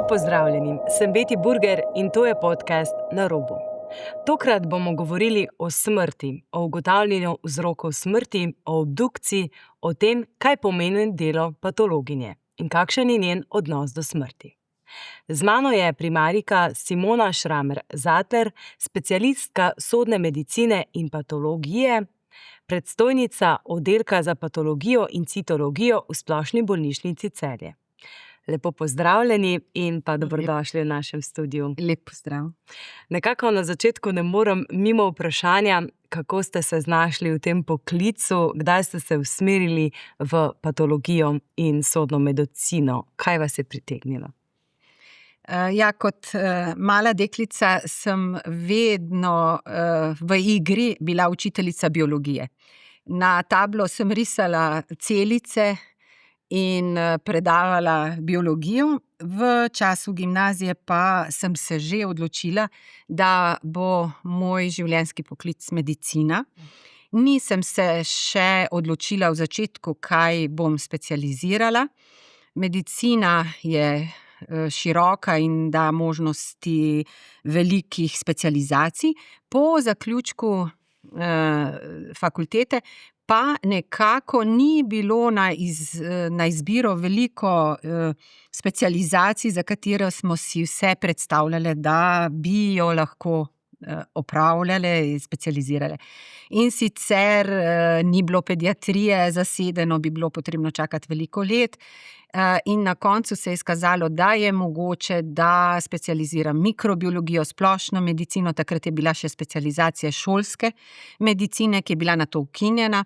pozdravljeni, sem Beti Burger in to je podcast Na robu. Tokrat bomo govorili o smrti, o ugotavljanju vzrokov smrti, o obdukciji, o tem, kaj pomeni delo patologinje in kakšen je njen odnos do smrti. Z mano je primarijka Simona Šramer-Zatler, specialistka sodne medicine in patologije, predstojnica oddelka za patologijo in citologijo v Splošni bolnišnici Celje. Lepo pozdravljeni in pa dobrodošli v našem studiu. Lep pozdrav. Nekako na začetku ne morem mimo vprašanja, kako ste se znašli v tem poklicu, kdaj ste se usmerili v patologijo in sodno medicino. Kaj vas je pritegnilo? Kot mala deklica sem vedno v igri bila učiteljica biologije. Na tablo sem risala celice in predavala biologijo. V času gimnazije pa sem se že odločila, da bo moj življenjski poklic medicina. Nisem se še odločila v začetku, kaj bom specializirala. Medicina je široka in da možnosti velikih specializacij. Po zaključku fakultete pa nekako ni bilo na izbiro veliko specializacij, za katero smo si vse predstavljali, da bi jo lahko opravljale in specializirale. In sicer ni bilo pediatrije zasedeno, bi bilo potrebno čakati veliko let. In na koncu se je izkazalo, da je mogoče, da specializiram mikrobiologijo, splošno medicino, takrat je bila še specializacija šolske medicine, ki je bila nato ukinjena.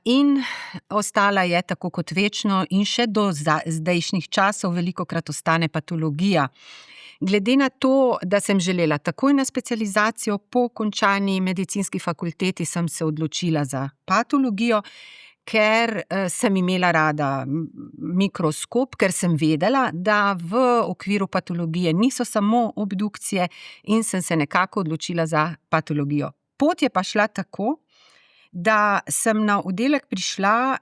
In ostala je tako kot večno in še do zdajšnjih časov velikokrat ostane patologija. Glede na to, da sem želela takoj na specializacijo, po končani medicinski fakulteti sem se odločila za patologijo, ker sem imela rada mikroskop, ker sem vedela, da v okviru patologije niso samo obdukcije in sem se nekako odločila za patologijo. Pot je pa šla tako, da sem na oddelek prišla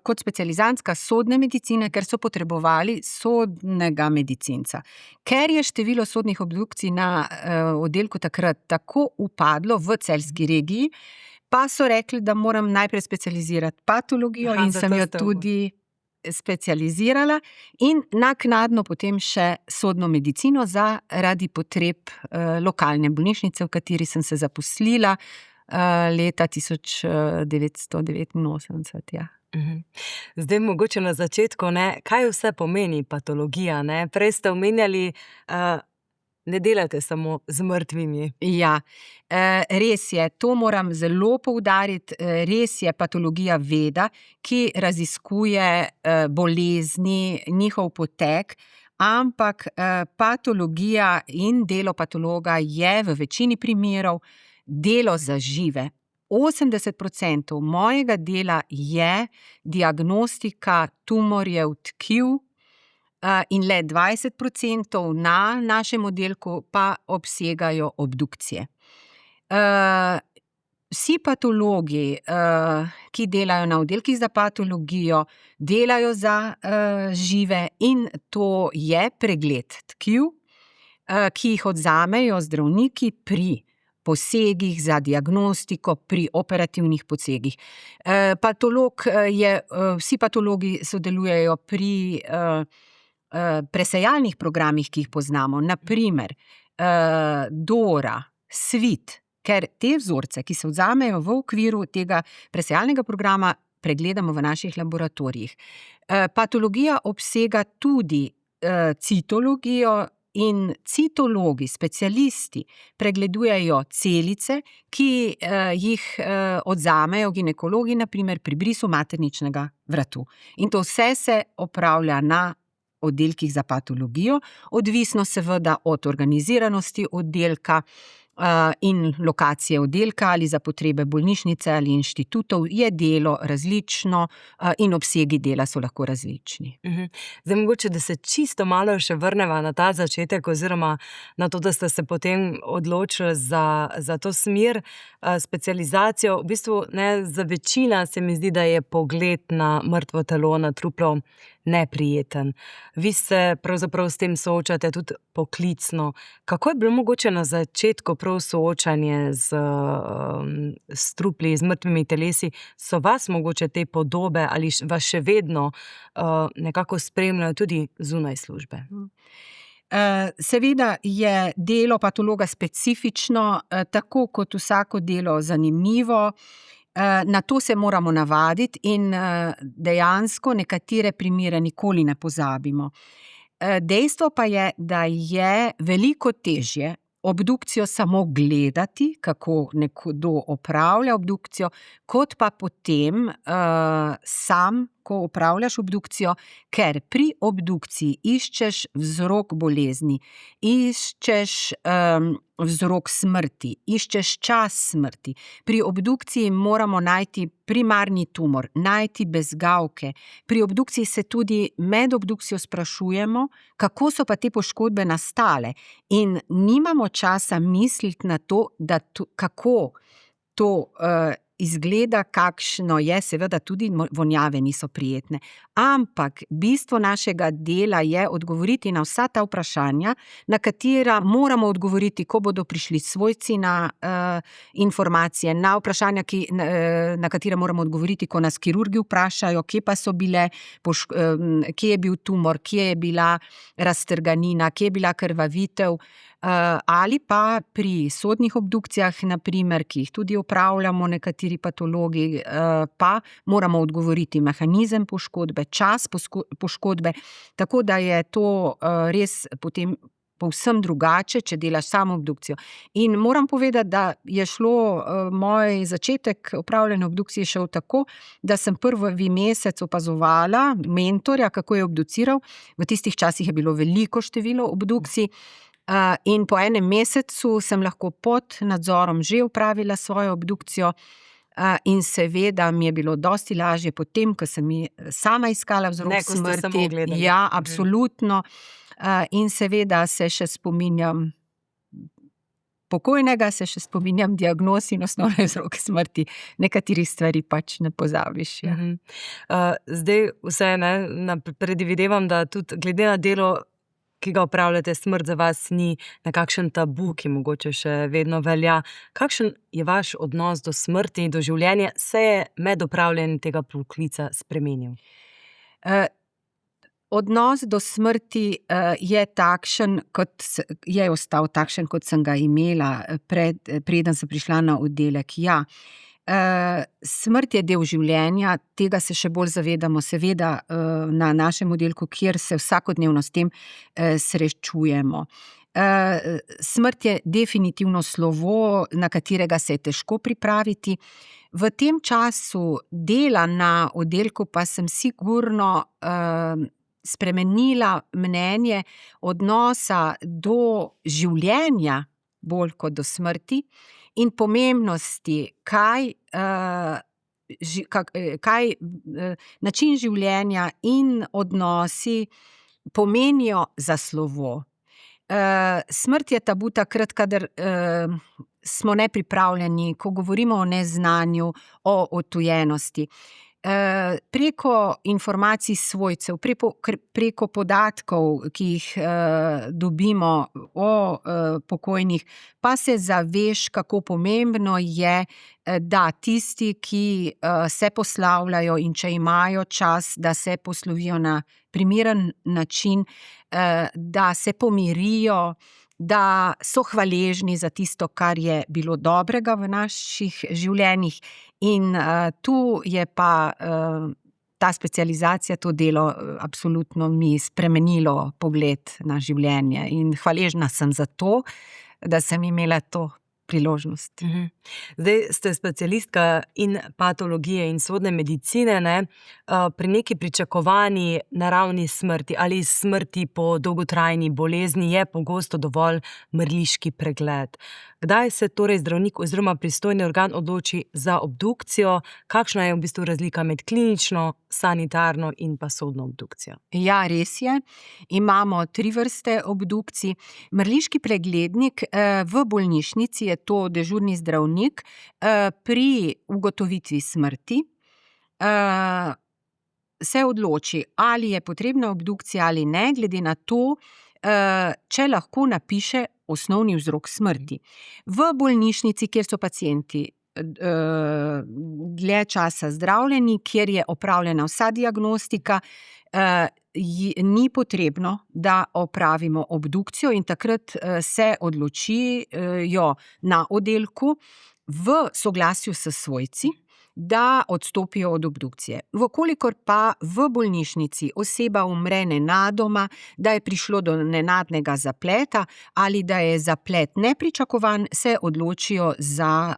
kot specializantka sodne medicine, ker so potrebovali sodnega medicinca. Ker je število sodnih obdukcij na oddelku takrat tako upadlo v celjski regiji, pa so rekli, da moram najprej specializirati patologijo in sem jo tudi specializirala in naknadno potem še sodno medicino zaradi potreb lokalne bolnišnice, v kateri sem se zaposlila leta 1989. Ja. Zdaj mogoče na začetku, kaj vse pomeni patologija? Prej ste omenjali, ne delate samo z mrtvimi. Ja, res je, to moram zelo poudariti, res je patologija veda, ki raziskuje bolezni, njihov potek, ampak patologija in delo patologa je v večini primerov delo za žive. 80% mojega dela je diagnostika tumorjev tkiv in le 20% na našem oddelku pa obsegajo obdukcije. Vsi patologi, ki delajo na oddelkih za patologijo, delajo za žive in to je pregled tkiv, ki jih odvzamejo zdravniki pri posegih za diagnostiko, pri operativnih posegih. Vsi patologi sodelujejo pri presejalnih programih, ki jih poznamo, na primer Dora, Svit, ker te vzorce, ki se vzamejo v okviru tega presejalnega programa, pregledamo v naših laboratorijih. Patologija obsega tudi citologijo in citologi, specialisti, pregledujejo celice, ki jih odvzamejo ginekologi, na primer pri brisu materničnega vratu. In to vse se opravlja na oddelkih za patologijo, odvisno seveda od organiziranosti oddelka in lokacije oddelka ali za potrebe bolnišnice ali inštitutov je delo različno in obsegi dela so lahko različni. Zdaj mogoče, da se čisto malo še vrneva na ta začetek oziroma na to, da ste se potem odločili za to smer, specializacijo. V bistvu za večina se mi zdi, da je pogled na mrtvo telo, na truplo neprijeten. Vi se pravzaprav s tem soočate tudi poklicno. Kako je bilo mogoče na začetku prav soočanje s trupli, z mrtvimi telesi? So vas mogoče te podobe ali vas še vedno nekako spremljajo tudi zunaj službe? Seveda je delo patologa specifično, tako kot vsako delo zanimivo. Na to se moramo navaditi in dejansko nekatere primere nikoli ne pozabimo. Dejstvo pa je, da je veliko težje obdukcijo samo gledati, kako nekdo opravlja obdukcijo, kot pa potem sam, ko opravljaš obdukcijo, ker pri obdukciji iščeš vzrok bolezni, iščeš vzrok smrti, iščeš čas smrti. Pri obdukciji moramo najti primarni tumor, najti bezgavke. Pri obdukciji se tudi med obdukcijo sprašujemo, kako so pa te poškodbe nastale. In nimamo časa misliti na to, kako to izgleda, kakšno je, seveda tudi vonjave niso prijetne. Ampak bistvo našega dela je odgovoriti na vsa ta vprašanja, na katera moramo odgovoriti, ko bodo prišli svojci na informacije, na vprašanja, na katera moramo odgovoriti, ko nas kirurgi vprašajo, kje pa so bile, kje je bil tumor, kje je bila raztrganina, kje je bila krvavitev, ali pa pri sodnih obdukcijah, na primer, ki jih tudi opravljamo nekateri patologi, pa moramo odgovoriti mehanizem poškodbe, čas poškodbe, tako da je to res potem povsem drugače, če delaš samo obdukcijo. In moram povedati, da je šlo moj začetek opravljanja obdukcije šel tako, da sem prvi mesec opazovala mentorja, kako je obduciral. V tistih časih je bilo veliko število obdukcij, in po enem mesecu sem lahko pod nadzorom že opravila svojo obdukcijo, in seveda mi je bilo dosti lažje potem, ko sem sama iskala vzrok Ne, ko ste smrti. samo gledali. Ja, absolutno. In seveda se še spominjam pokojnega, se še spominjam diagnoz in osnovne vzroke smrti. Nekaterih stvari pač ne pozabiš. Ja. Zdaj vse, predvidevam, da tudi glede na delo, ki ga opravljate, smrt za vas ni nekakšen tabu, ki mogoče še vedno velja. Kakšen je vaš odnos do smrti in do življenja? Se je med opravljanjem tega poklica spremenil? Odnos do smrti je takšen, je ostal takšen, kot sem ga imela preden sem prišla na oddelek. Ja. Smrt je del življenja, tega se še bolj zavedamo seveda na našem oddelku, kjer se vsakodnevno s tem srečujemo. Smrt je definitivno slovo, na katerega se je težko pripraviti. V tem času dela na oddelku pa sem sigurno spremenila mnenje odnosa do življenja bolj kot do smrti in pomembnosti, kaj način življenja in odnosi pomenijo za slovo. Smrt je tabu takrat, kadar smo nepripravljeni, ko govorimo o neznanju, o odtujenosti. Preko informacij svojcev, preko podatkov, ki jih dobimo o pokojnih, pa se zaveš, kako pomembno je, da tisti, ki se poslavljajo in če imajo čas, da se poslovijo na primeren način, da se pomirijo, da so hvaležni za tisto, kar je bilo dobrega v naših življenjih. In tu je pa ta specializacija, to delo absolutno mi spremenilo pogled na življenje. In hvaležna sem za to, da sem imela to priložnost. Zdaj ste specialistka in patologije in sodne medicine, pri neki pričakovani naravni smrti ali smrti po dolgotrajni bolezni je pogosto dovolj mrliški pregled. Kdaj se torej zdravnik oziroma pristojni organ odloči za obdukcijo? Kakšna je v bistvu razlika med klinično, sanitarno in pa sodno obdukcijo? Ja, res je. Imamo 3 vrste obdukcij. Mrliški preglednik v bolnišnici je to dežurni zdravnik pri ugotovitvi smrti. se odloči, ali je potrebna obdukcija ali ne, glede na to, če lahko napiše osnovni vzrok smrti. V bolnišnici, kjer so pacienti dlje časa zdravljeni, kjer je opravljena vsa diagnostika, ni potrebno, da opravimo obdukcijo in takrat se odločijo na oddelku v soglasju s svojci, da odstopijo od obdukcije. Vkolikor pa v bolnišnici oseba umre nenadoma, da je prišlo do nenadnega zapleta ali da je zaplet nepričakovan, se odločijo za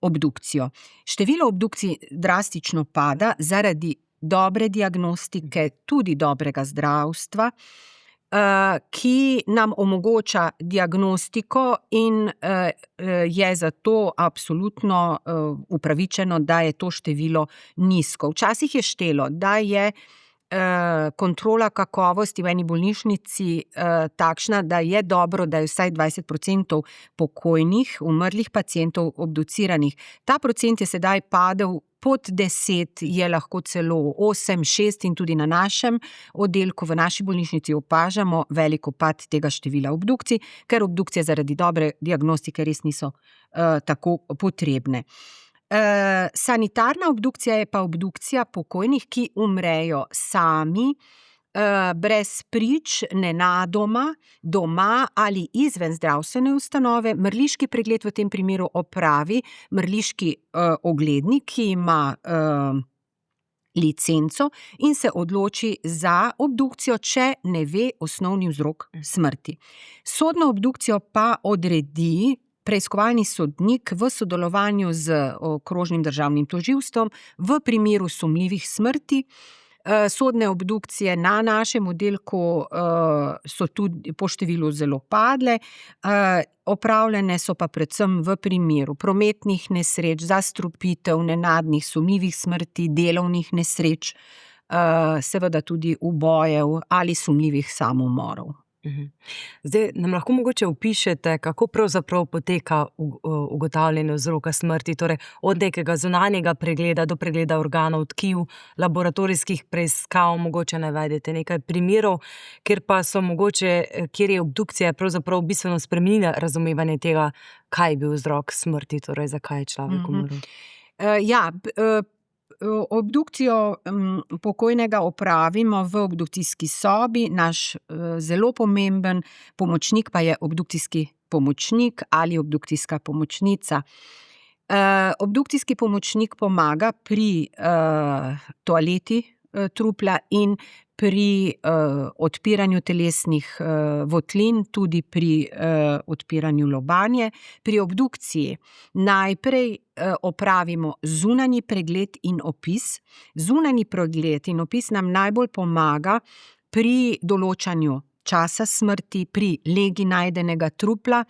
obdukcijo. Število obdukcij drastično pada zaradi dobre diagnostike, tudi dobrega zdravstva, ki nam omogoča diagnostiko in je zato absolutno upravičeno, da je to število nizko. Včasih je štelo, da je kontrola kakovosti v eni bolnišnici takšna, da je dobro, da je vsaj 20% pokojnih, umrlih pacientov obduciranih. Ta procent je sedaj padel pod 10, je lahko celo 8, 6 in tudi na našem oddelku, v naši bolnišnici opažamo velik upad tega števila obdukcij, ker obdukcije zaradi dobre diagnostike res niso tako potrebne. Sanitarna obdukcija je pa obdukcija pokojnih, ki umrejo sami, brez prič, nenadoma, doma ali izven zdravstvene ustanove. Mrliški pregled v tem primeru opravi mrliški oglednik, ki ima licenco in se odloči za obdukcijo, če ne ve osnovni vzrok smrti. Sodno obdukcijo pa odredi preiskovalni sodnik v sodelovanju z okrožnim državnim tožilstvom v primeru sumljivih smrti. Sodne obdukcije na našem oddelku so tudi po številu zelo padle, opravljene so pa predvsem v primeru prometnih nesreč, zastrupitev, nenadnih sumljivih smrti, delovnih nesreč, seveda tudi ubojev ali sumljivih samomorov. Zdaj, nam lahko mogoče opišete, kako pravzaprav poteka ugotavljanje vzroka smrti, torej od nekega zunanjega pregleda do pregleda organov, tkiv, laboratorijskih preiskav, mogoče navedete nekaj primerov, kjer je obdukcija pravzaprav bistveno spremenila razumevanje tega, kaj je bil vzrok smrti, torej zakaj je človek umrl. Obdukcijo pokojnega opravimo v obdukcijski sobi, naš zelo pomemben pomočnik pa je obdukcijski pomočnik ali obdukcijska pomočnica. Obdukcijski pomočnik pomaga pri toaleti trupla in pri odpiranju telesnih votlin, tudi pri odpiranju lobanje. Pri obdukciji najprej opravimo zunanji pregled in opis. Zunanji pregled in opis nam najbolj pomaga pri določanju časa smrti, pri legi najdenega trupla,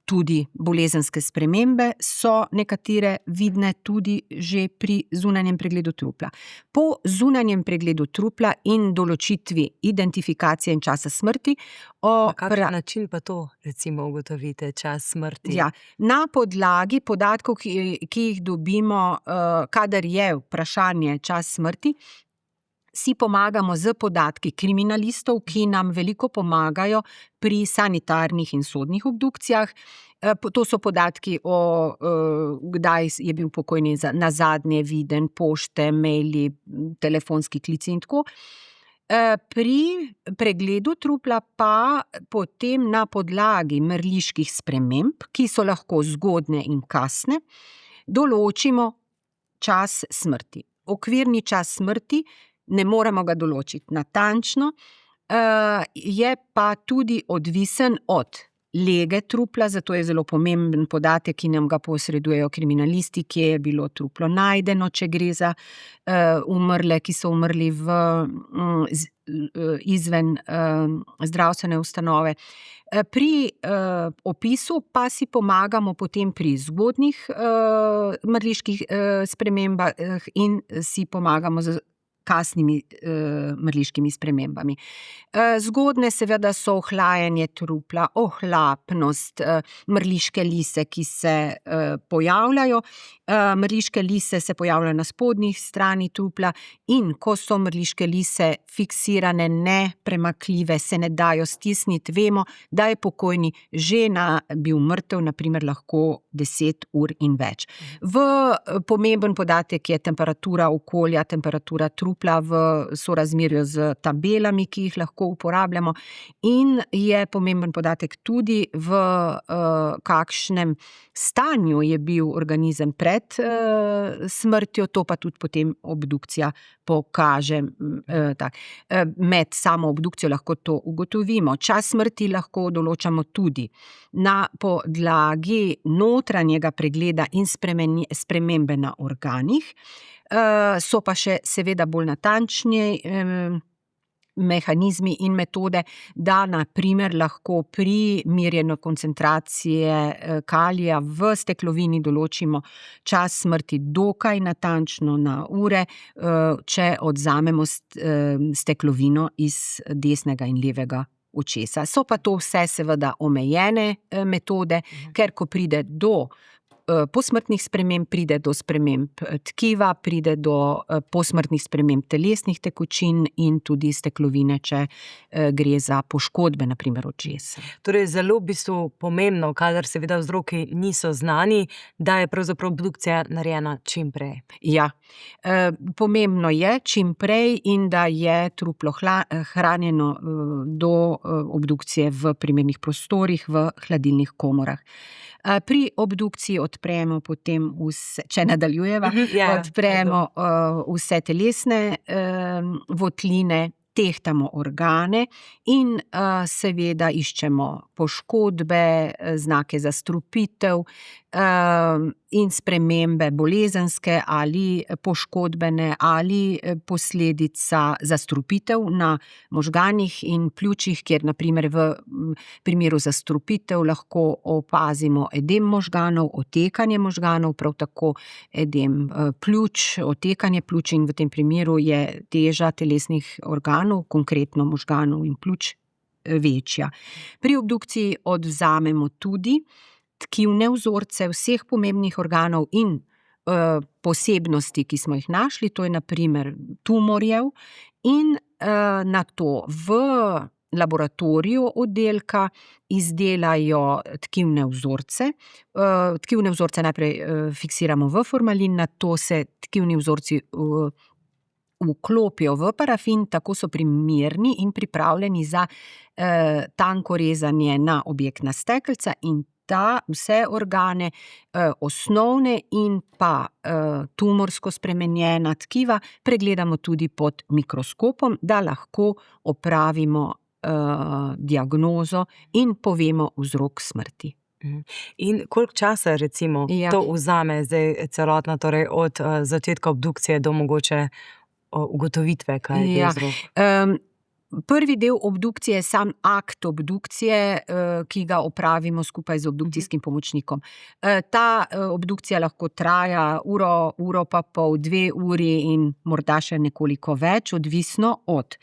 tudi bolezenske spremembe so nekatere vidne tudi že pri zunanjem pregledu trupla. Po zunanjem pregledu trupla in določitvi identifikacije in časa smrti Na kakšen način pa to, recimo, ugotovite čas smrti? Na podlagi podatkov, ki jih dobimo, kadar je vprašanje čas smrti, si pomagamo z podatki kriminalistov, ki nam veliko pomagajo pri sanitarnih in sodnih obdukcijah. To so podatki o kdaj je bil pokojni nazadnje viden, pošte, maili, telefonski klici in tako. Pri pregledu trupla pa potem na podlagi mrliških sprememb, ki so lahko zgodnje in kasne, določimo čas smrti. Okvirni čas smrti ne moremo ga določiti natančno, je pa tudi odvisen od lege trupla, zato je zelo pomemben podatek, ki nam ga posredujejo kriminalisti, kje je bilo truplo najdeno, če gre za umrle, ki so umrli izven zdravstvene ustanove. Pri opisu pa si pomagamo potem pri zgodnjih mrliških spremembah in si pomagamo z kasnimi mrliškimi spremembami. Zgodne seveda so ohlajanje trupla, ohlapnost, mrliške lise, ki se pojavljajo. Mrliške lise se pojavljajo na spodnji strani trupla in ko so mrliške lise fiksirane, nepremakljive, se ne dajo stisniti, vemo, da je pokojni že bil mrtev, naprimer lahko 10 ur in več. Pomemben podatek je temperatura okolja, temperatura trupla v sorazmerju z tabelami, ki jih lahko uporabljamo, in je pomemben podatek tudi v kakšnem stanju je bil organizem pred smrtjo, to pa tudi potem obdukcija pokaže. Med samo obdukcijo lahko to ugotovimo. Čas smrti lahko določamo tudi na podlagi notranjega pregleda in spremembe na organih. So pa še seveda bolj natančni mehanizmi in metode, da na primer lahko pri merjenju koncentracije kalija v steklovini določimo čas smrti dokaj natančno na ure, če odvzamemo steklovino iz desnega in levega očesa. So pa to vse seveda omejene metode, ker ko pride do posmrtnih sprememb, pride do sprememb tkiva, pride do posmrtnih sprememb telesnih tekočin in tudi steklovine, če gre za poškodbe, na primer očesa. Torej zelo v bistvu pomembno, kadar seveda vzroki niso znani, da je pravzaprav obdukcija narejena čim prej. Ja, pomembno je čim prej in da je truplo hranjeno do obdukcije v primernih prostorih, v hladilnih komorah. Pri obdukciji odpremo potem vse, če nadaljujeva, odpremo vse telesne votline, tehtamo organe in seveda iščemo poškodbe, znake zastrupitev in spremembe bolezenske ali poškodbene ali posledica zastrupitev na možganih in pljučih, kjer na primer v primeru zastrupitev lahko opazimo edem možganov, otekanje možganov, prav tako edem pljuč, otekanje pljuč, in v tem primeru je teža telesnih organov, konkretno možganov in pljuč, večja. Pri obdukciji odvzamemo tudi tkivne vzorce vseh pomembnih organov in posebnosti, ki smo jih našli, to je na primer tumorjev, in nato v laboratoriju oddelka izdelajo tkivne vzorce. Tkivne vzorce najprej fiksiramo v formalin, nato se tkivni vzorci vklopijo v parafin, tako so primerni in pripravljeni za tanko rezanje na objektna stekelca, in vse organe, osnovne in pa tumorsko spremenjena tkiva, pregledamo tudi pod mikroskopom, da lahko opravimo diagnozo in povemo vzrok smrti. In koliko časa recimo to vzame zdaj celotna, torej od začetka obdukcije do mogoče ugotovitve, kaj je bil vzrok? Prvi del obdukcije je sam akt obdukcije, ki ga opravimo skupaj z obdukcijskim pomočnikom. Ta obdukcija lahko traja uro pa pol, 2 uri in morda še nekoliko več, odvisno od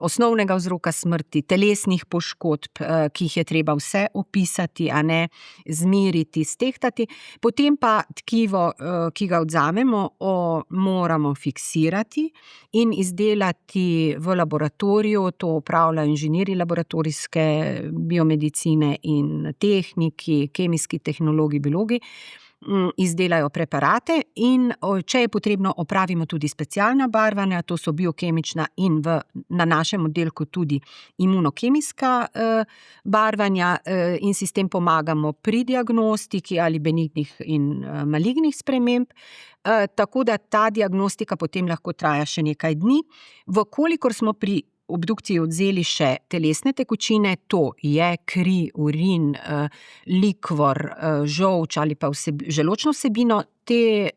osnovnega vzroka smrti, telesnih poškodb, ki jih je treba vse opisati, zmeriti, stehtati. Potem pa tkivo, ki ga odvzamemo, moramo fiksirati in izdelati v laboratoriju, to opravljajo inženirji laboratorijske biomedicine in tehniki, kemijski tehnologi, biologi. Izdelajo preparate in če je potrebno, opravimo tudi specialna barvanja, to so biokemična in na našem oddelku tudi imunokemijska barvanja, in si s tem pomagamo pri diagnostiki ali benignih in malignih sprememb. Tako da ta diagnostika potem lahko traja še nekaj dni. Vkolikor smo pri obdukciji odvzeli še telesne tekočine, to je kri, urin, likvor, žolč ali pa želodčno vsebino, te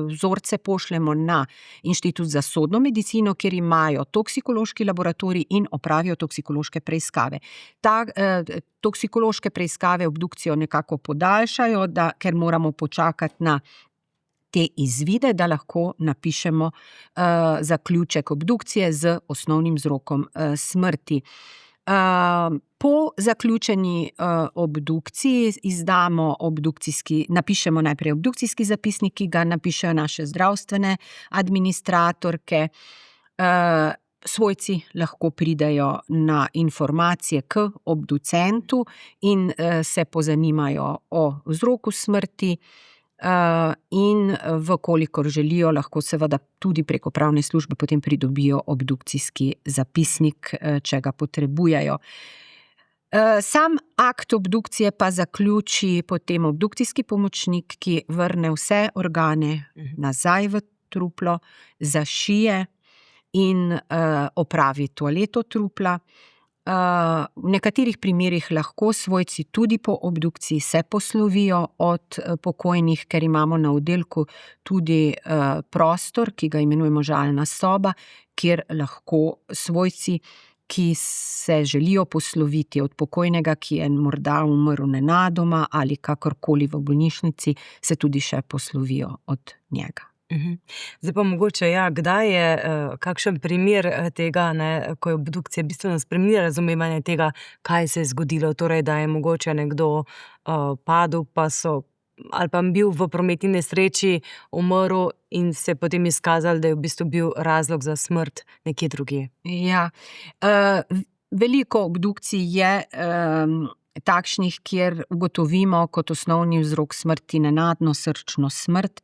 vzorce pošljemo na Inštitut za sodno medicino, kjer imajo toksikološki laboratorij in opravijo toksikološke preiskave. Toksikološke preiskave obdukcijo nekako podaljšajo, ker moramo počakati na te izvide, da lahko napišemo zaključek obdukcije z osnovnim vzrokom smrti. Po zaključeni obdukciji napišemo najprej obdukcijski zapisnik, ki ga napišejo naše zdravstvene administratorke. Svojci lahko pridejo na informacije k obducentu in se pozanimajo o vzroku smrti. In vkolikor želijo, lahko seveda tudi preko pravne službe potem pridobijo obdukcijski zapisnik, če ga potrebujejo. Sam akt obdukcije pa zaključi potem obdukcijski pomočnik, ki vrne vse organe nazaj v truplo, zašije in opravi toaleto trupla. V nekaterih primerih lahko svojci tudi po obdukciji se poslovijo od pokojnih, ker imamo na oddelku tudi prostor, ki ga imenujemo žalna soba, kjer lahko svojci, ki se želijo posloviti od pokojnega, ki je morda umrl nenadoma ali kakorkoli v bolnišnici, se tudi še poslovijo od njega. Zdaj pa mogoče, kdaj je kakšen primer tega, ko je obdukcija bistveno spremenila razumevanje tega, kaj se je zgodilo, torej da je mogoče nekdo padel ali pa bil v prometni nesreči, umrl in se je potem izkazalo, da je v bistvu bil razlog za smrt nekje drugje. Ja, veliko obdukcij je takšnih, kjer ugotovimo kot osnovni vzrok smrti nenadno srčno smrt.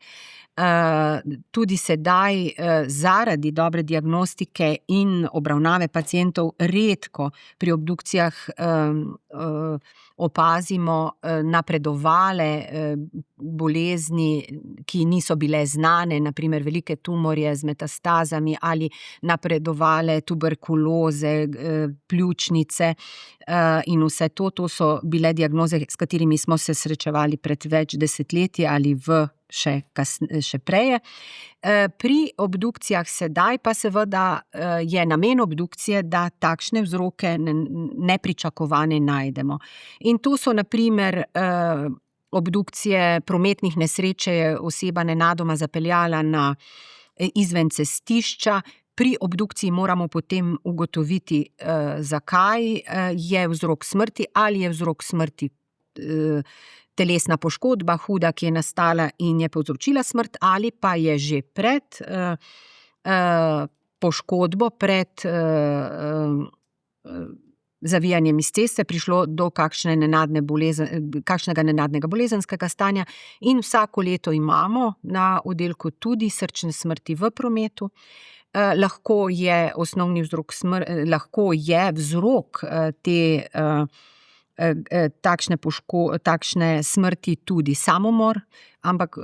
Tudi sedaj zaradi dobre diagnostike in obravnave pacientov redko pri obdukcijah opazimo napredovale bolezni, ki niso bile znane, na primer velike tumorje z metastazami ali napredovale tuberkuloze, pljučnice in vse to. To so bile diagnoze, s katerimi smo se srečevali pred več desetletji ali še prej. Pri obdukcijah sedaj pa seveda je namen obdukcije, da takšne vzroke nepričakovane najdemo. In to so na primer obdukcije prometnih nesreč, je oseba nenadoma zapeljala izven cestišča. Pri obdukciji moramo potem ugotoviti, zakaj je vzrok smrti, ali je vzrok smrti telesna poškodba, huda, ki je nastala in je povzročila smrt, ali pa je že pred poškodbo, pred zavijanjem iz ceste prišlo do kakšnega nenadnega bolezenskega stanja. In vsako leto imamo na oddelku tudi srčne smrti v prometu. Lahko je osnovni vzrok lahko je vzrok te takšne smrti tudi samomor, ampak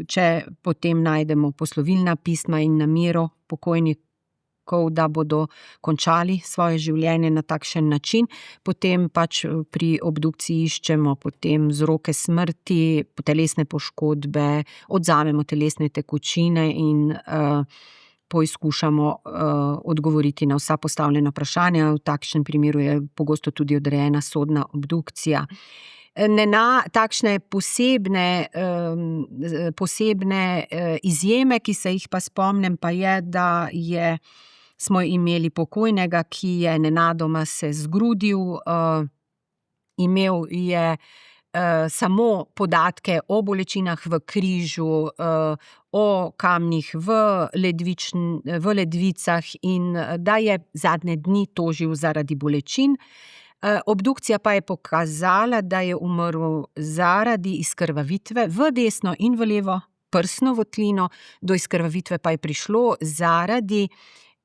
če potem najdemo poslovilna pisma in namero pokojnikov, da bodo končali svoje življenje na takšen način, potem pač pri obdukciji iščemo potem vzroke smrti, telesne poškodbe, odvzamemo telesne tekočine in poizkušamo odgovoriti na vsa postavljena vprašanja. V takšnem primeru je pogosto tudi odrejena sodna obdukcija. Takšne posebne izjeme, ki se jih pa spomnim, pa je, da smo imeli pokojnega, ki je nenadoma se zgrudil, imel je samo podatke o bolečinah v križu, o kamnih v ledvicah in da je zadnje dni tožil zaradi bolečin. Obdukcija pa je pokazala, da je umrl zaradi izkrvavitve v desno in v levo prsno votlino. Do izkrvavitve pa je prišlo zaradi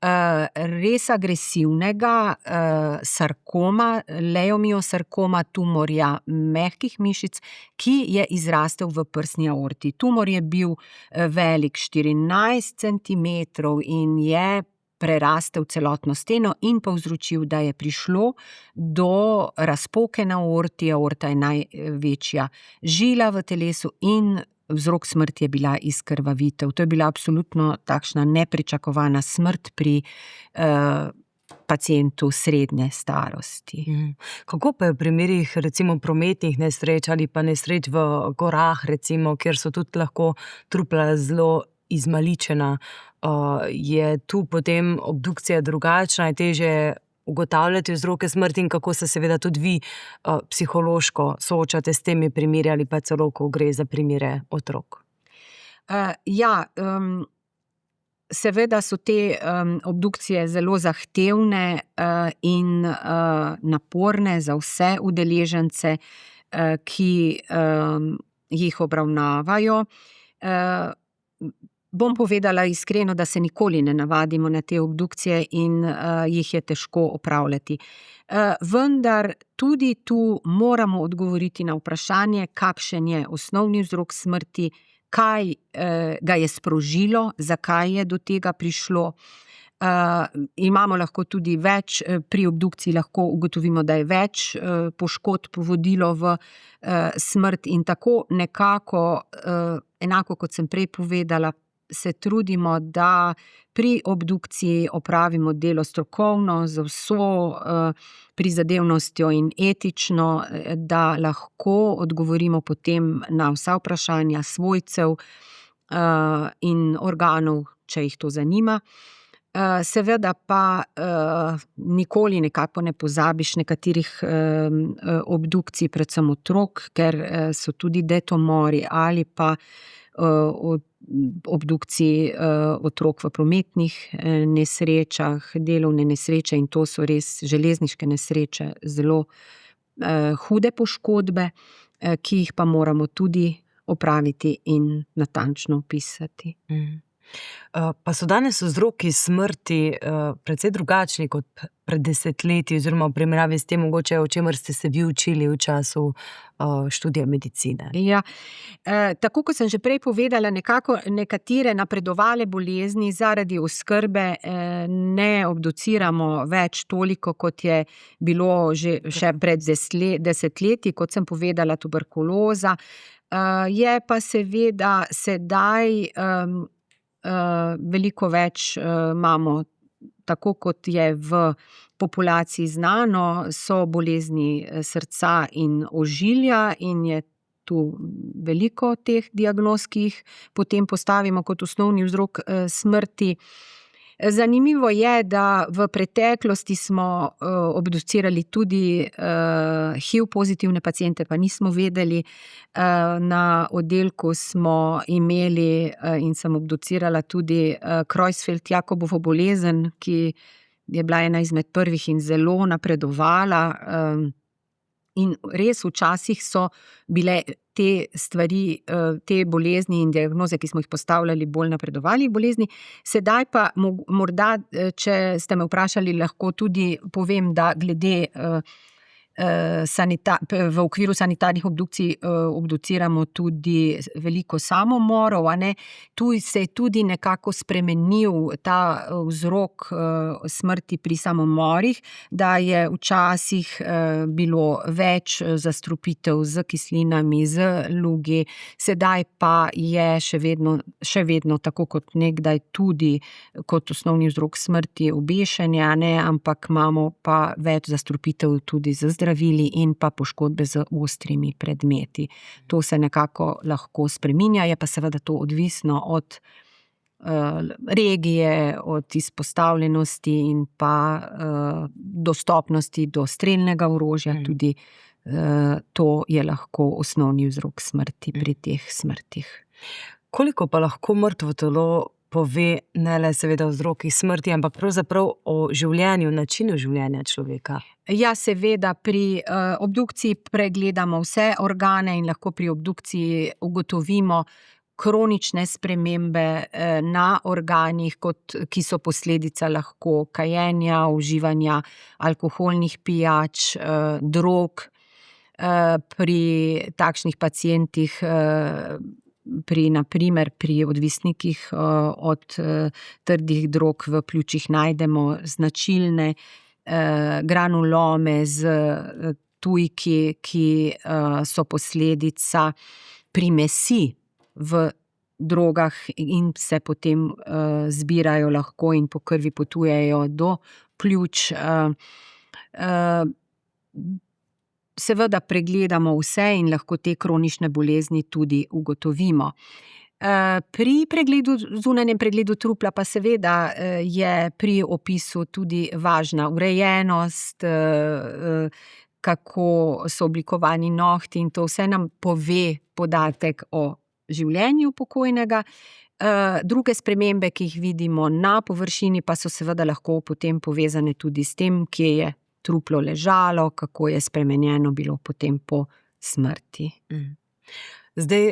res agresivnega sarkoma, lejomiosarkoma, tumorja mehkih mišic, ki je izrastel v prsni aorti. Tumor je bil velik 14 centimetrov in je prerastel celotno steno in povzročil, da je prišlo do razpoke na aorti. Aorta je največja žila v telesu in vzrok smrti je bila izkrvavitev. To je bila absolutno takšna nepričakovana smrt pri pacientu srednje starosti. Kako pa je v primerih recimo prometnih nesreč ali pa nesreč v gorah, recimo, kjer so tudi lahko trupla zelo izmaličena, je tu potem obdukcija drugačna, je težje ugotavljati vzroke smrti in kako se seveda tudi vi psihološko soočate s temi primeri ali pa celo, ko gre za primere otrok? Seveda so te obdukcije zelo zahtevne in naporne za vse udeležence, ki jih obravnavajo. Bom povedala iskreno, da se nikoli ne navadimo na te obdukcije in jih je težko opravljati. Vendar tudi tu moramo odgovoriti na vprašanje, kakšen je osnovni vzrok smrti, kaj ga je sprožilo, zakaj je do tega prišlo. Imamo lahko tudi več, pri obdukciji lahko ugotovimo, da je več poškodb vodilo v smrt in tako nekako, enako kot sem prej povedala, se trudimo, da pri obdukciji opravimo delo strokovno, z vso prizadevnostjo in etično, da lahko odgovorimo potem na vsa vprašanja svojcev in organov, če jih to zanima. Seveda pa nikoli nekako ne pozabiš nekaterih obdukcij, predvsem otrok, ker so tudi detomori ali pa obdukciji otrok v prometnih nesrečah, delovne nesreče, in to so res železniške nesreče, zelo hude poškodbe, ki jih pa moramo tudi opraviti in natančno opisati. Pa so danes vzroki smrti precej drugačni kot pred desetletji oziroma v primerjavi s tem mogoče, o čemer ste se vi učili v času študija medicine? Tako kot sem že prej povedala, nekako nekatere napredovale bolezni zaradi oskrbe ne obduciramo več toliko, kot je bilo še pred desetletji, kot sem povedala, tuberkuloza. Je pa seveda sedaj veliko več imamo, tako kot je v populaciji znano, so bolezni srca in ožilja in je tu veliko teh diagnoz, ki jih potem postavimo kot osnovni vzrok smrti. Zanimivo je, da v preteklosti smo obducirali tudi HIV pozitivne paciente, pa nismo vedeli. Na oddelku smo imeli in sem obducirala tudi Creutzfeldt-Jakobovo bolezen, ki je bila ena izmed prvih in zelo napredovala. In res včasih so bile te stvari, te bolezni in diagnoze, ki smo jih postavljali, bolj napredovali bolezni. Sedaj pa morda, če ste me vprašali, lahko tudi povem, da glede v okviru sanitarnih obdukcij obduciramo tudi veliko samomorov, a ne. Tu se je tudi nekako spremenil ta vzrok smrti pri samomorih, da je včasih bilo več zastrupitev z kislinami, z lugi, sedaj pa je še vedno tako kot nekdaj tudi kot osnovni vzrok smrti obešenje, a ne, ampak imamo pa več zastrupitev tudi z zdravili in pa poškodbe z ostrimi predmeti. To se nekako lahko spreminja, je pa seveda to odvisno od regije, od izpostavljenosti in pa dostopnosti do strelnega orožja. Tudi to je lahko osnovni vzrok smrti pri teh smrtih. Koliko pa lahko mrtvo telo pove ne le seveda o vzrokih smrti, ampak pravzaprav o življenju, načinu življenja človeka? Ja, seveda, pri obdukciji pregledamo vse organe in lahko pri obdukciji ugotovimo kronične spremembe na organih, ki so posledica lahko kajenja, uživanja alkoholnih pijač, drog. Pri takšnih pacientih, naprimer pri odvisnikih od trdih drog v pljučih najdemo značilne granulome z tujki, ki so posledica primesi v drogah in se potem zbirajo lahko in po krvi potujejo do pljuč. Seveda pregledamo vse in lahko te kronične bolezni tudi ugotovimo. Pri zunanjem pregledu trupla pa seveda je pri opisu tudi važna urejenost, kako so oblikovani nohti in to vse nam pove podatek o življenju pokojnega. Druge spremembe, ki jih vidimo na površini, pa so seveda lahko potem povezane tudi s tem, kje je truplo ležalo, kako je spremenjeno bilo potem po smrti. Zdaj,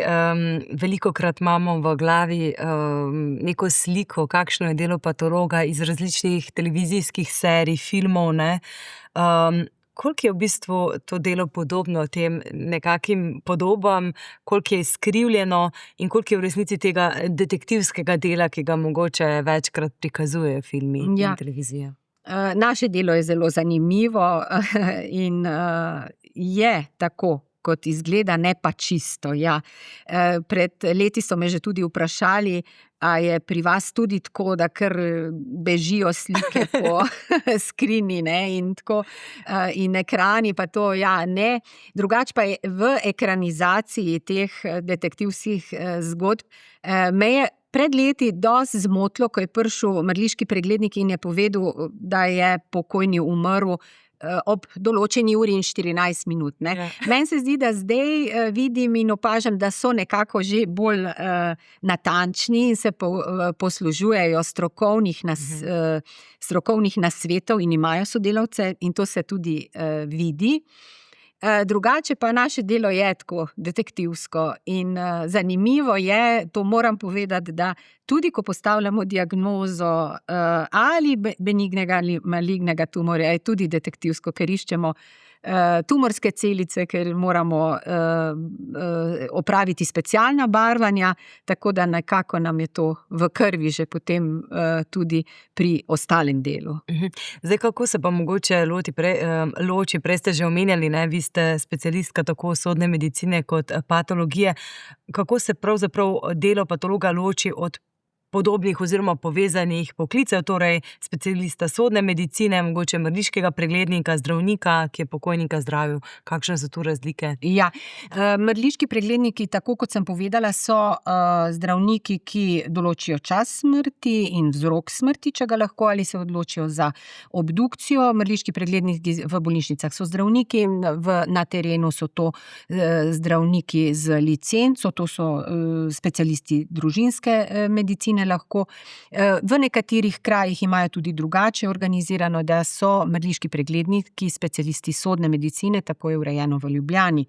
velikokrat imamo v glavi neko sliko, kakšno je delo patologa iz različnih televizijskih serij, filmov, ne. Koliko je v bistvu to delo podobno tem nekakim podobam, koliko je izkrivljeno in koliko je v resnici tega detektivskega dela, ki ga mogoče večkrat prikazujejo filmi in televizija? Naše delo je zelo zanimivo in je tako, kot izgleda, ne pa čisto, ja. Pred leti so me že tudi vprašali, a je pri vas tudi tako, da kar bežijo slike po skrini, ne, in tako, in ekrani pa to, ja, ne. Drugače pa je v ekranizaciji teh detektivskih zgodb me je pred leti dosti zmotilo, ko je prišel mrliški preglednik in je povedal, da je pokojni umrl ob določeni uri in 14 minut, ne. Meni se zdi, da zdaj vidim in opažam, da so nekako že bolj natančni in se poslužujejo strokovnih nasvetov in imajo sodelavce in to se tudi vidi. Drugače pa naše delo je tako detektivsko in zanimivo je, to moram povedati, da tudi ko postavljamo diagnozo ali benignega ali malignega tumorja, je tudi detektivsko, ker iščemo tumorske celice, ker moramo opraviti specialna barvanja, tako da nekako nam je to v krvi že potem tudi pri ostalem delu. Zdaj, kako se pa mogoče loči, prej ste že omenjali, ne, vi ste specialistka tako sodne medicine kot patologije, kako se pravzaprav delo patologa loči od podobnih oziroma povezanih poklicev, torej specialista sodne medicine, mogoče mrliškega preglednika, zdravnika, ki je pokojnika zdravil. Kakšne so tu razlike? Ja, mrliški pregledniki, tako kot sem povedala, so zdravniki, ki določijo čas smrti in vzrok smrti, če ga lahko, ali se odločijo za obdukcijo. Mrliški pregledniki v bolnišnicah so zdravniki, na terenu so to zdravniki z licenco, to so specialisti družinske medicine lahko. V nekaterih krajih imajo tudi drugače organizirano, da so mrliški pregledniki specialisti sodne medicine, tako je urejeno v Ljubljani.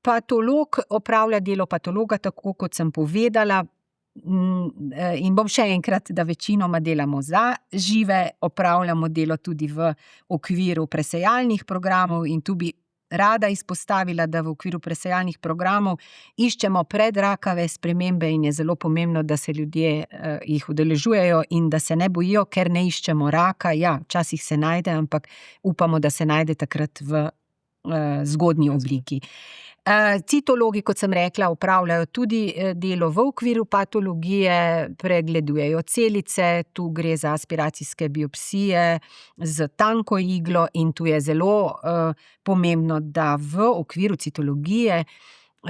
Patolog opravlja delo patologa, tako kot sem povedala, in bom še enkrat, da večinoma delamo za žive, opravljamo delo tudi v okviru presejalnih programov in tu bi rada izpostavila, da v okviru presejalnih programov iščemo predrakave spremembe in je zelo pomembno, da se ljudje jih udeležujejo in da se ne bojijo, ker ne iščemo raka. Ja, včasih se najde, ampak upamo, da se najde takrat v zgodnji obliki. Citologi, kot sem rekla, opravljajo tudi delo v okviru patologije, pregledujejo celice, tu gre za aspiracijske biopsije z tanko iglo in tu je zelo pomembno, da v okviru citologije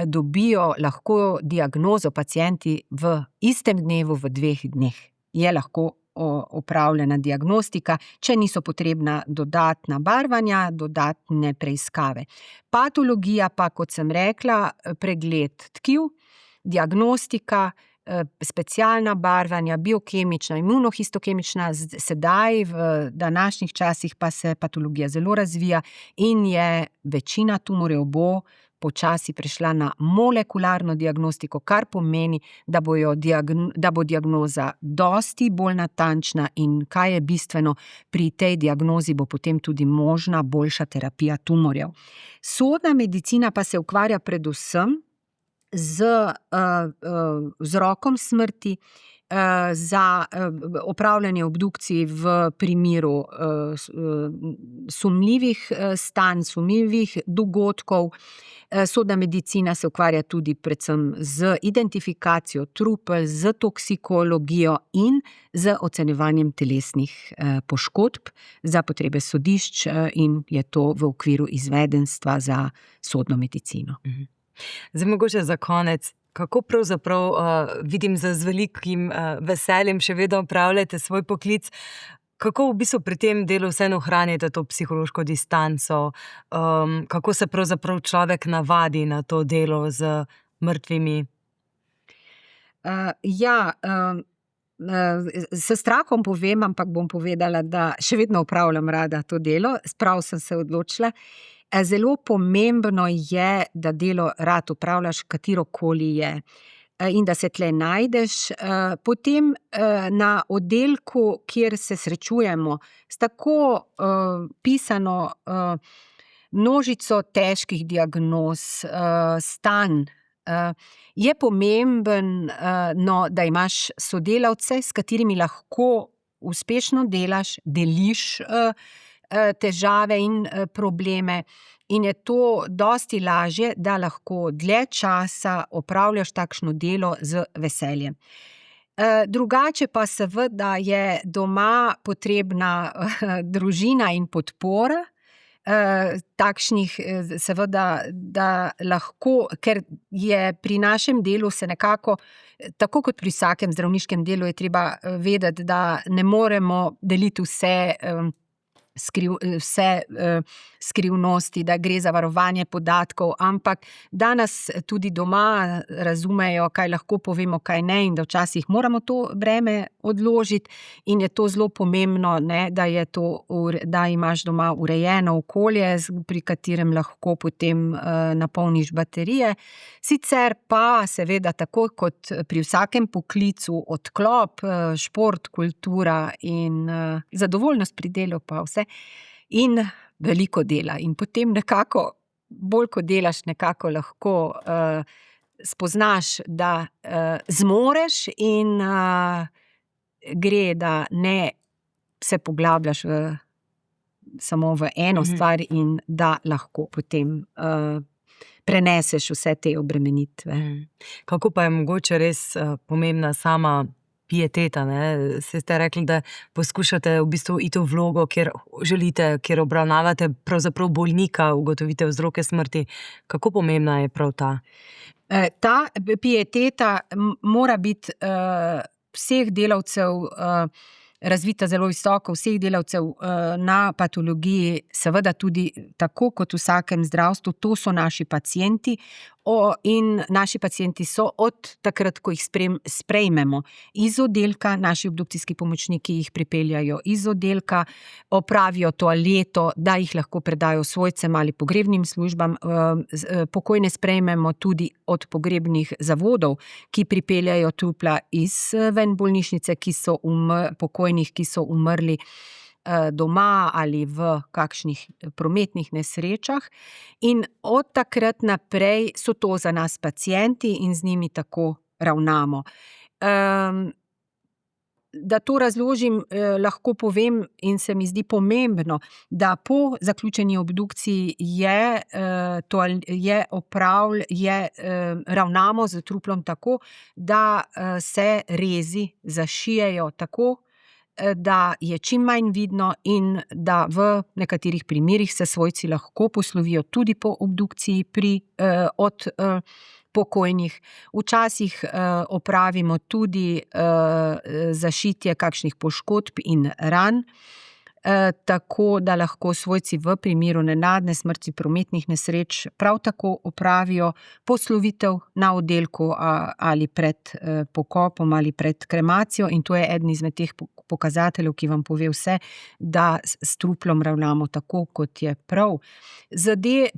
dobijo lahko diagnozo pacienti v istem dnevu, v 2 dneh. Je lahko opravljena diagnostika, če niso potrebna dodatna barvanja, dodatne preiskave. Patologija pa, kot sem rekla, pregled tkiv, diagnostika, specialna barvanja, biokemična, imunohistokemična, sedaj v današnjih časih pa se patologija zelo razvija in je večina tumorjev počasi prešla na molekularno diagnostiko, kar pomeni, da bo diagnoza dosti bolj natančna in kaj je bistveno, pri tej diagnozi bo potem tudi možna boljša terapija tumorjev. Sodna medicina pa se ukvarja predvsem z vzrokom smrti, za opravljanje obdukcij v primeru sumljivih stanj, sumljivih dogodkov. Sodna medicina se ukvarja tudi predvsem z identifikacijo trupel, z toksikologijo in z ocenjevanjem telesnih poškodb za potrebe sodišč, in je to v okviru izvedenstva za sodno medicino. Zdaj mogoče za konec, kako pravzaprav vidim, da z velikim veseljem še vedno opravljate svoj poklic, kako v bistvu pri tem delu vseeno ohranjate to psihološko distanco, kako se pravzaprav človek navadi na to delo z mrtvimi? S strahom povem, ampak bom povedala, da še vedno opravljam rada to delo, prav sem se odločila. Zelo pomembno je, da delo rad opravljaš, katerokoli je, in da se tle najdeš. Potem na oddelku, kjer se srečujemo s tako pisano množico težkih diagnoz, stanj, je pomembno, da imaš sodelavce, s katerimi lahko uspešno delaš, deliš težave in probleme, in je to dosti lažje, da lahko dlje časa opravljaš takšno delo z veseljem. Drugače pa seveda je doma potrebna družina in podpora, takšnih seveda, da lahko, ker je pri našem delu se nekako, tako kot pri vsakem zdravniškem delu, je treba vedeti, da ne moremo deliti vse skrivnosti, da gre za varovanje podatkov, ampak da nas tudi doma razumejo, kaj lahko povemo, kaj ne, in da včasih moramo to breme odložiti, in je to zelo pomembno, ne, da imaš doma urejeno okolje, pri katerem lahko potem napolniš baterije. Sicer pa seveda tako kot pri vsakem poklicu odklop, šport, kultura in zadovoljnost pri delu pa vse. In veliko dela. In potem nekako, bolj ko delaš, nekako lahko spoznaš, da zmoreš in gre, da ne se poglabljaš samo v eno stvar in da lahko potem preneseš vse te obremenitve. Kako pa je mogoče res pomembna sama pieteta, ne? Ste rekli, da poskušate v bistvu iti v vlogo, kjer obravnavate pravzaprav bolnika, ugotovite vzroke smrti. Kako pomembna je prav ta? Ta pieteta mora biti vseh delavcev razvita zelo visoko, vseh delavcev na patologiji, seveda tudi tako kot v vsakem zdravstvu, to so naši pacienti, in naši pacienti so od takrat, ko jih sprejmemo iz oddelka, naši obdukcijski pomočniki jih pripeljajo iz oddelka, opravijo toaleto, da jih lahko predajo svojcem ali pogrebnim službam, pokojne sprejmemo tudi od pogrebnih zavodov, ki pripeljajo trupla izven bolnišnice, pokojnih, ki so umrli doma ali v kakšnih prometnih nesrečah, in od takrat naprej so to za nas pacienti in z njimi tako ravnamo. Da to razložim, lahko povem, in se mi zdi pomembno, da po zaključeni obdukciji ravnamo z truplom tako, da se rezi zašijejo tako, da je čim manj vidno, in da v nekaterih primerih se svojci lahko poslovijo tudi po obdukciji od pokojnih. Včasih opravimo tudi zašitje kakšnih poškodb in ran, tako da lahko svojci v primeru nenadne smrti, prometnih nesreč prav tako opravijo poslovitev na oddelku ali pred pokopom ali pred kremacijo, in to je eden izmed teh pokazateljev, ki vam pove vse, da s truplom ravnamo tako, kot je prav.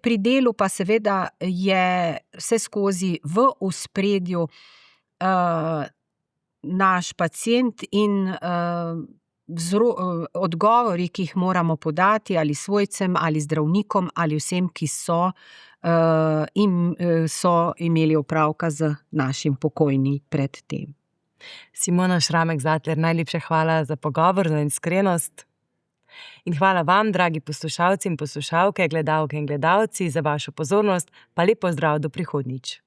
Pri delu pa seveda je vse skozi v ospredju naš pacient in odgovori, ki jih moramo podati ali svojcem ali zdravnikom ali vsem, ki so imeli opravka z našim pokojnim pred tem. Simona Šramek-Zatler, najlepša hvala za pogovor, za iskrenost. In hvala vam, dragi poslušalci in poslušalke, gledalke in gledalci, za vašo pozornost, pa lep pozdrav do prihodnjič.